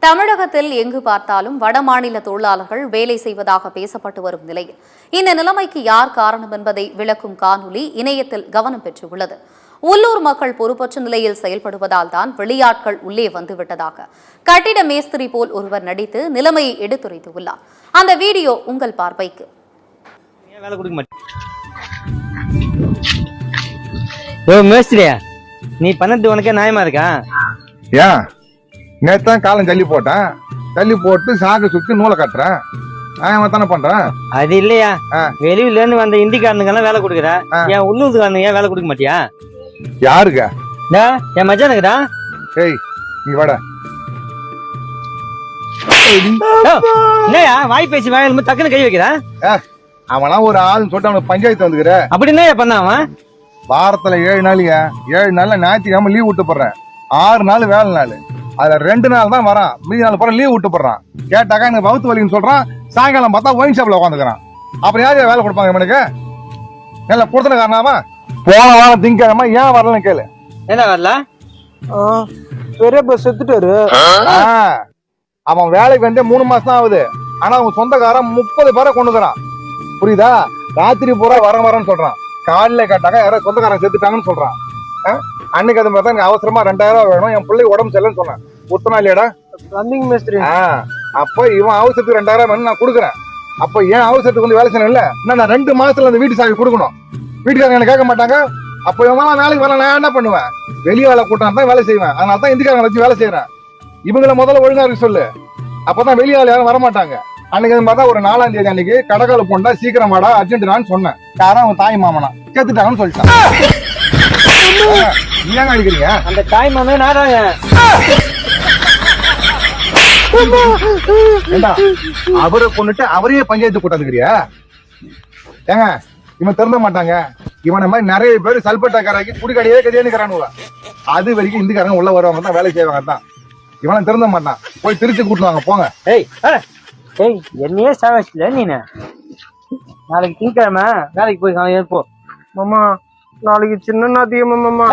தமிழகத்தில் எங்கு பார்த்தாலும் வடமாநில தொழிலாளர்கள் வேலை செய்வதாக பேசப்பட்டு வரும் நிலையில் இந்த நிலைமைக்கு யார் காரணம் என்பதை விளக்கும் காணொலி இணையத்தில் கவனம் பெற்றுள்ளது. உள்ளூர் மக்கள் பொறுப்பற்ற நிலையில் செயல்படுவதால் தான் வெளியாட்கள் உள்ளே வந்துவிட்டதாக கட்டிட மேஸ்திரி போல் ஒருவர் நடித்து நிலைமையை எடுத்துரைத்துள்ளார். அந்த வீடியோ உங்கள் பார்வைக்கு. நீ பண்ணது உனக்கே நியாயமா இருக்கா? ஏன் நேத்தான் காலம் தள்ளி போட்டேன், தள்ளி போட்டு சாக்கு சுத்தி நூலை கட்டுறேன். நியாயமா தானே பண்றேன். அது இல்லையா, வெளியில இருந்து வந்த இந்திக்காரனுங்க எல்லாம் வேலை கொடுக்குற, என் உள்ளூர்காரனுங்க ஏன் வேலை கொடுக்க மாட்டியா? யாருக்கா? என் மச்சானுக்குடா. ஏய் நீ வாடா. என்னையா வாய் பேசி வாயில டக்குன்னு கை வைக்கிற? அவனா ஒரு ஆளுன்னு சொல்லிட்டு அவனுக்கு பஞ்சாயத்து வந்துக்கிற. அப்படி என்ன பண்ண அவன்? வாரத்துல 7 நாளையா, 7 நாள்ல ஞாயிற்றுக்கிழமை லீவ் விட்டு போடுறேன். 6 நாள் வேலை நாள், அதுல 2 நாள் தான் வரான், மீதி நாள் போற லீவ் விட்டு போடுறான். கேட்டாக்கா எனக்கு வவுத்து வலின்னு சொல்றான். சாயங்காலம் பார்த்தா ஒயின் ஷாப்ல உட்காந்துக்கிறான். அப்புறம் யாரு வேலை கொடுப்பாங்க இவனுக்கு? இல்ல கொடுத்தன காரணமா போன வாரம் திங்கக்கிழமை ஏன் வரலன்னு கேளு. என்ன வரல? பெரிய செத்துட்டாரு. அவன் வேலைக்கு வந்து 3 மாசம் தான் ஆகுது. ஆனா அவன் சொந்தக்காரன் 30 பேரை கொண்டுக்கிறான். புரியுதா? ராத்திரி பூரா வரன்னு சொல்றான். காலையில கேட்டாக்கா யாரோ சொந்தக்காரன் செத்துட்டாங்கன்னு சொல்றான். அன்னைக்கு அது மாதிரி தான் அவசரமா 2000 வேணும், என் பிள்ளை உடம்பு சரியில்லைன்னு சொன்னேன். ஒத்தனா இல்லையாடா? ரன்னிங் மேஸ்திரி. அப்ப இவன் அவசரத்துக்கு 2000 வேணும் நான் கொடுக்குறேன். அப்ப ஏன் அவசரத்துக்கு வந்து வேலை செய்யணும்? இல்ல நான் 2 மாசத்துல அந்த வீட்டு சாவி கொடுக்கணும். வீட்டுக்காரங்க என்ன கேட்க மாட்டாங்க. அப்ப இவன் வேலைக்கு வரல, நான் என்ன பண்ணுவேன்? வெளியே வேலை கூட்டம் தான் வேலை செய்வேன். அதனால தான் இந்திக்காரங்க வச்சு வேலை செய்யறேன். இவங்களை முதல்ல ஒழுங்கா இருக்கு சொல்லு, அப்பதான் வெளியே வேலை யாரும் வரமாட்டாங்க. அன்னைக்கு அது மாதிரி தான் ஒரு 4ஆம் தேதி அன்னைக்கு கடற்கால போண்டா சீக்கிரம் வாடா அர்ஜென்ட் சொன்னேன். யாரும் அவன் தாய் மாமனா கேத்துட்டாங்கன்னு சொல்லிட்டான். ஏங்க அடிக்கிறீங்க? அந்த தாய் மாமே நாடாங்க. அவரை கொண்டுட்டு அவரையே பஞ்சாயத்து கூட்டாதுக்கிறியா? ஏங்க இவன் திறந்த மாட்டாங்க. இவனை மாதிரி நிறைய பேர் சல்பட்டாக்காராக்கி குடிக்கடையே கதையானுக்கிறானுவ. அது வரைக்கும் இந்திக்காரங்க உள்ள வருவாங்க தான், வேலை செய்வாங்க தான். இவனை திறந்த மாட்டான். போய் திருச்சி கூட்டுவாங்க போங்க. என்னையே சாவச்சில நீ. நாளைக்கு திங்கக்கிழமை வேலைக்கு போய் ஏற்போ மாமா. நாளைக்கு சின்ன நாத்தியமா மாமா.